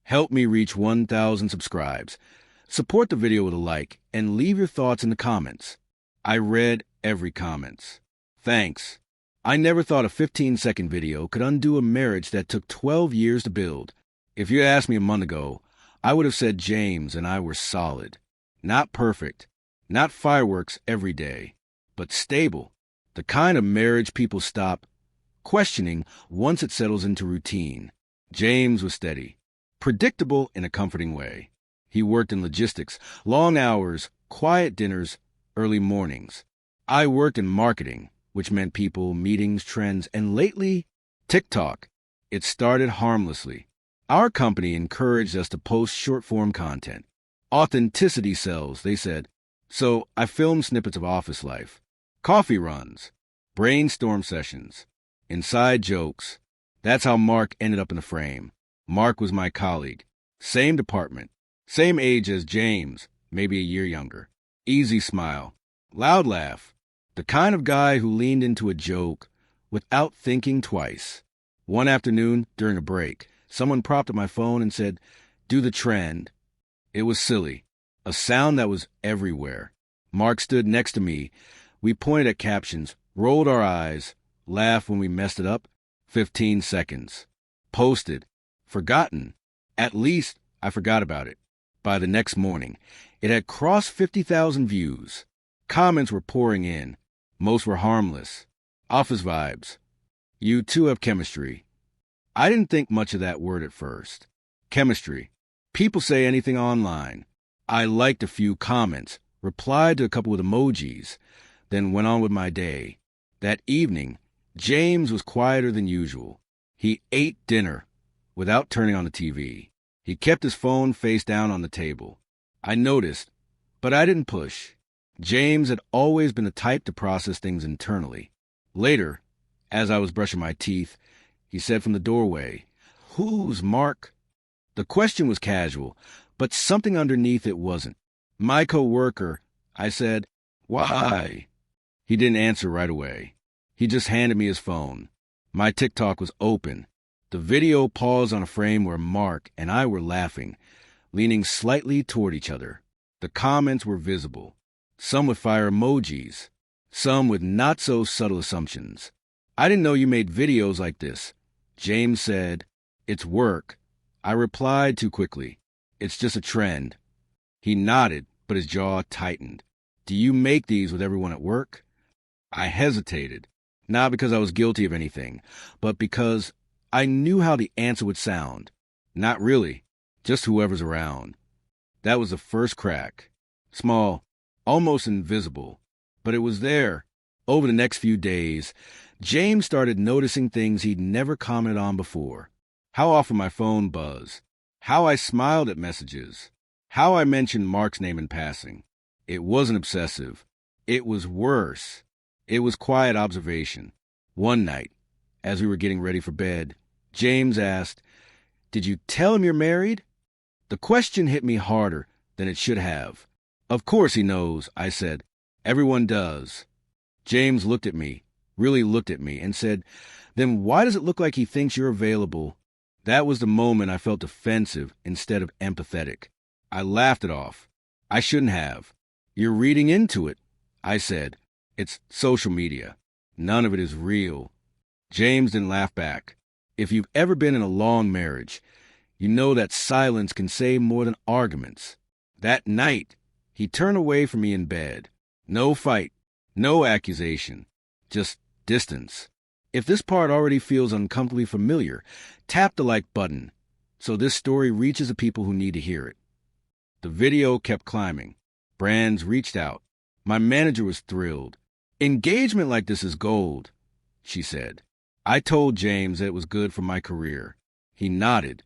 Help me reach 1,000 subscribes. Support the video with a like and leave your thoughts in the comments. I read every comment. Thanks. I never thought a 15-second video could undo a marriage that took 12 years to build. If you had asked me a month ago, I would have said James and I were solid. Not perfect, not fireworks every day, but stable. The kind of marriage people stop questioning once it settles into routine. James was steady, predictable in a comforting way. He worked in logistics, long hours, quiet dinners, early mornings. I worked in marketing, which meant people, meetings, trends, and lately, TikTok. It started harmlessly. Our company encouraged us to post short-form content. Authenticity sells, they said. So I filmed snippets of office life, coffee runs, brainstorm sessions, inside jokes. That's how Mark ended up in the frame. Mark was my colleague. Same department. Same age as James, maybe a year younger. Easy smile. Loud laugh. The kind of guy who leaned into a joke without thinking twice. One afternoon, during a break, someone propped up my phone and said, "Do the trend." It was silly. A sound that was everywhere. Mark stood next to me. We pointed at captions, rolled our eyes, laughed when we messed it up. 15 seconds. Posted. Forgotten. At least I forgot about it. By the next morning, it had crossed 50,000 views. Comments were pouring in. Most were harmless. Office vibes. You two have chemistry. I didn't think much of that word at first. Chemistry. People say anything online. I liked a few comments, replied to a couple with emojis, then went on with my day. That evening, James was quieter than usual. He ate dinner without turning on the TV. He kept his phone face down on the table. I noticed, but I didn't push. James had always been the type to process things internally. Later, as I was brushing my teeth, he said from the doorway, "Who's Mark?" The question was casual, but something underneath it wasn't. "My coworker," I said. "Why?" He didn't answer right away. He just handed me his phone. My TikTok was open. The video paused on a frame where Mark and I were laughing, leaning slightly toward each other. The comments were visible. Some with fire emojis, some with not-so-subtle assumptions. "I didn't know you made videos like this." James said, "It's work." I replied too quickly, "It's just a trend." He nodded, but his jaw tightened. "Do you make these with everyone at work?" I hesitated, not because I was guilty of anything, but because I knew how the answer would sound. "Not really, just whoever's around." That was the first crack. Small, almost invisible, but it was there. Over the next few days, James started noticing things he'd never commented on before. How often my phone buzzed, how I smiled at messages, how I mentioned Mark's name in passing. It wasn't obsessive. It was worse. It was quiet observation. One night, as we were getting ready for bed, James asked, "Did you tell him you're married?" The question hit me harder than it should have. "Of course he knows," I said. "Everyone does." James looked at me, really looked at me, and said, "Then why does it look like he thinks you're available?" That was the moment I felt defensive instead of empathetic. I laughed it off. I shouldn't have. "You're reading into it," I said. "It's social media. None of it is real." James didn't laugh back. If you've ever been in a long marriage, you know that silence can say more than arguments. That night, he turned away from me in bed. No fight, no accusation, just distance. If this part already feels uncomfortably familiar, tap the like button so this story reaches the people who need to hear it. The video kept climbing. Brands reached out. My manager was thrilled. "Engagement like this is gold," she said. I told James that it was good for my career. He nodded,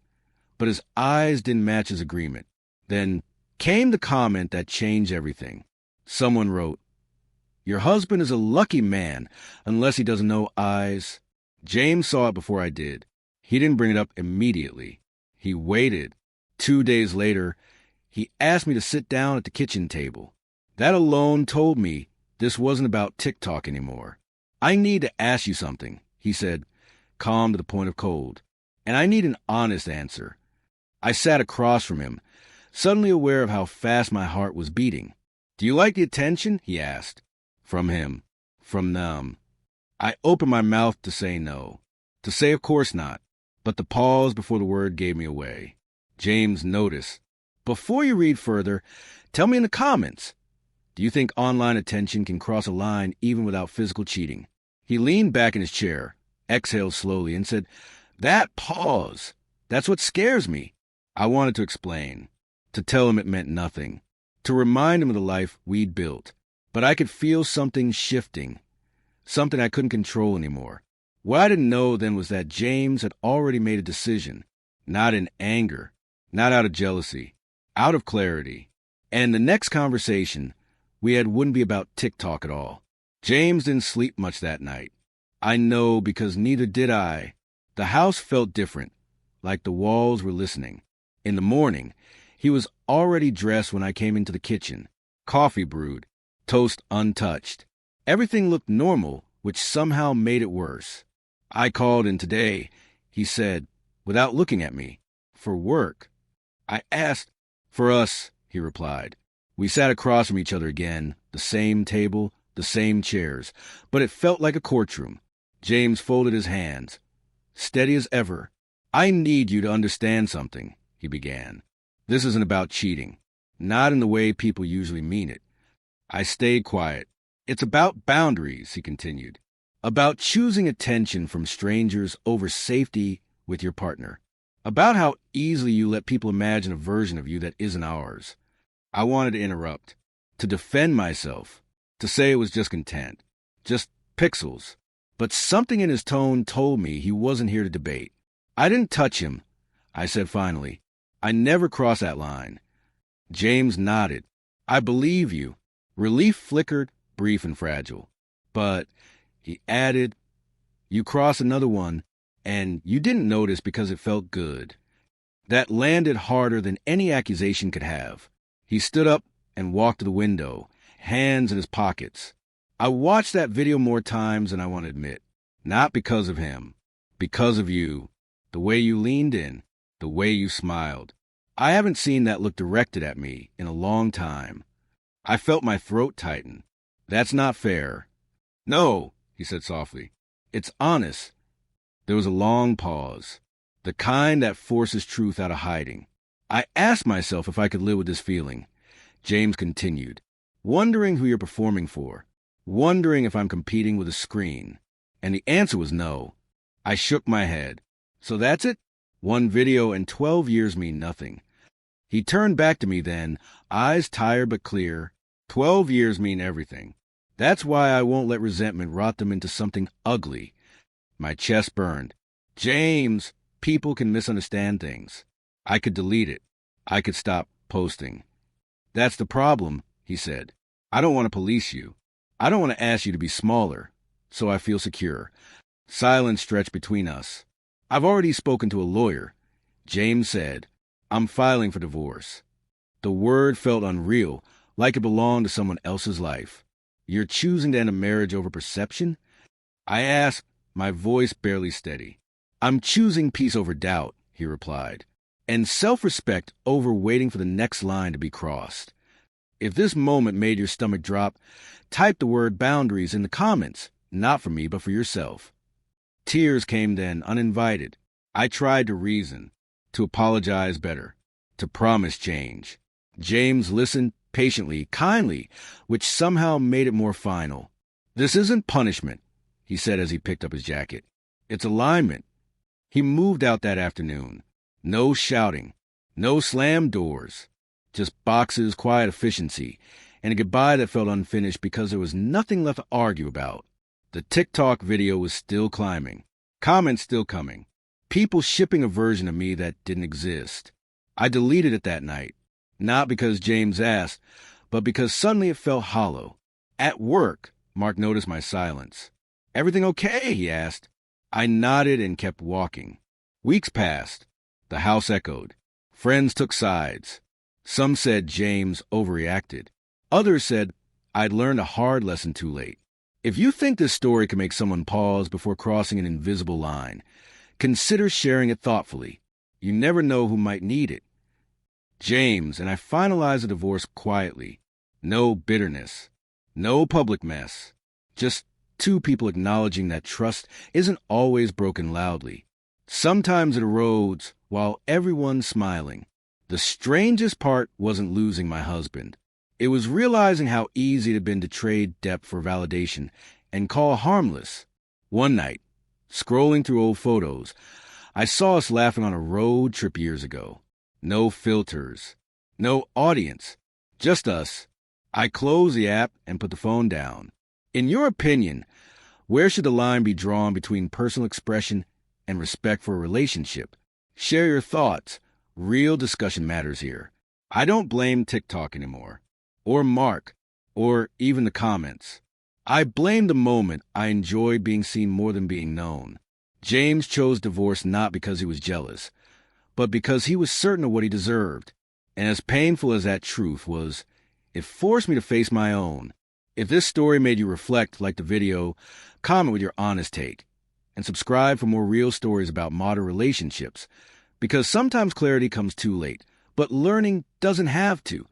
but his eyes didn't match his agreement. Then came the comment that changed everything. Someone wrote, "Your husband is a lucky man, unless he doesn't know eyes." James saw it before I did. He didn't bring it up immediately. He waited. 2 days later, he asked me to sit down at the kitchen table. That alone told me this wasn't about TikTok anymore. "I need to ask you something," he said, calm to the point of cold. "And I need an honest answer. I sat across from him, suddenly aware of how fast my heart was beating. "Do you like the attention?" he asked. From him. From them. I opened my mouth to say no. To say of course not. But the pause before the word gave me away. James noticed. "Before you read further, tell me in the comments. Do you think online attention can cross a line even without physical cheating?" He leaned back in his chair, exhaled slowly, and said, "That pause. That's what scares me." I wanted to explain, to tell him it meant nothing, to remind him of the life we'd built. But I could feel something shifting, something I couldn't control anymore. What I didn't know then was that James had already made a decision, not in anger, not out of jealousy, out of clarity. And the next conversation we had wouldn't be about TikTok at all. James didn't sleep much that night. I know because neither did I. The house felt different, like the walls were listening. In the morning, he was already dressed when I came into the kitchen, coffee brewed, toast untouched. Everything looked normal, which somehow made it worse. "I called in today," he said, without looking at me. "For work." I asked. "For us," he replied. We sat across from each other again, the same table, the same chairs, but it felt like a courtroom. James folded his hands, steady as ever. "I need you to understand something," he began. "This isn't about cheating, not in the way people usually mean it." I stayed quiet. "It's about boundaries," he continued. "About choosing attention from strangers over safety with your partner. About how easily you let people imagine a version of you that isn't ours." I wanted to interrupt, to defend myself, to say it was just content, just pixels. But something in his tone told me he wasn't here to debate. "I didn't touch him," I said finally. "I never crossed that line." James nodded. "I believe you." Relief flickered, brief and fragile. "But," he added, "you crossed another one, and you didn't notice because it felt good." That landed harder than any accusation could have. He stood up and walked to the window, hands in his pockets. I watched that video more times than I want to admit. Not because of him. Because of you. The way you leaned in. The way you smiled. I haven't seen that look directed at me in a long time. I felt my throat tighten. "That's not fair." "No," he said softly. "It's honest." There was a long pause. The kind that forces truth out of hiding. I asked myself if I could live with this feeling. James continued. "Wondering who you're performing for. Wondering if I'm competing with a screen." And the answer was no. I shook my head. "So that's it? One video and 12 years mean nothing." He turned back to me then, eyes tired but clear. 12 years mean everything. That's why I won't let resentment rot them into something ugly. My chest burned. "James, people can misunderstand things." I could delete it. I could stop posting. "That's the problem," he said. "I don't want to police you. I don't want to ask you to be smaller, so I feel secure." Silence stretched between us. "I've already spoken to a lawyer," James said. "I'm filing for divorce." The word felt unreal, like it belonged to someone else's life. "You're choosing to end a marriage over perception?" I asked, my voice barely steady. "I'm choosing peace over doubt," he replied, "and self-respect over waiting for the next line to be crossed." If this moment made your stomach drop, type the word boundaries in the comments, not for me, but for yourself. Tears came then, uninvited. I tried to reason, to apologize better, to promise change. James listened patiently, kindly, which somehow made it more final. "This isn't punishment," he said as he picked up his jacket. "It's alignment." He moved out that afternoon. No shouting, no slammed doors, just boxes, quiet efficiency, and a goodbye that felt unfinished because there was nothing left to argue about. The TikTok video was still climbing, comments still coming, people shipping a version of me that didn't exist. I deleted it that night, not because James asked, but because suddenly it felt hollow. At work, Mark noticed my silence. "Everything okay?" he asked. I nodded and kept walking. Weeks passed. The house echoed. Friends took sides. Some said James overreacted. Others said I'd learned a hard lesson too late. If you think this story can make someone pause before crossing an invisible line, consider sharing it thoughtfully. You never know who might need it. James and I finalized the divorce quietly. No bitterness. No public mess. Just two people acknowledging that trust isn't always broken loudly. Sometimes it erodes while everyone's smiling. The strangest part wasn't losing my husband. It was realizing how easy it had been to trade depth for validation and call harmless. One night, scrolling through old photos, I saw us laughing on a road trip years ago. No filters, no audience, just us. I closed the app and put the phone down. In your opinion, where should the line be drawn between personal expression and respect for a relationship? Share your thoughts. Real discussion matters here. I don't blame TikTok anymore, or Mark, or even the comments. I blame the moment I enjoyed being seen more than being known. James chose divorce not because he was jealous, but because he was certain of what he deserved. And as painful as that truth was, it forced me to face my own. If this story made you reflect, like the video, comment with your honest take, and subscribe for more real stories about modern relationships, because sometimes clarity comes too late, but learning doesn't have to.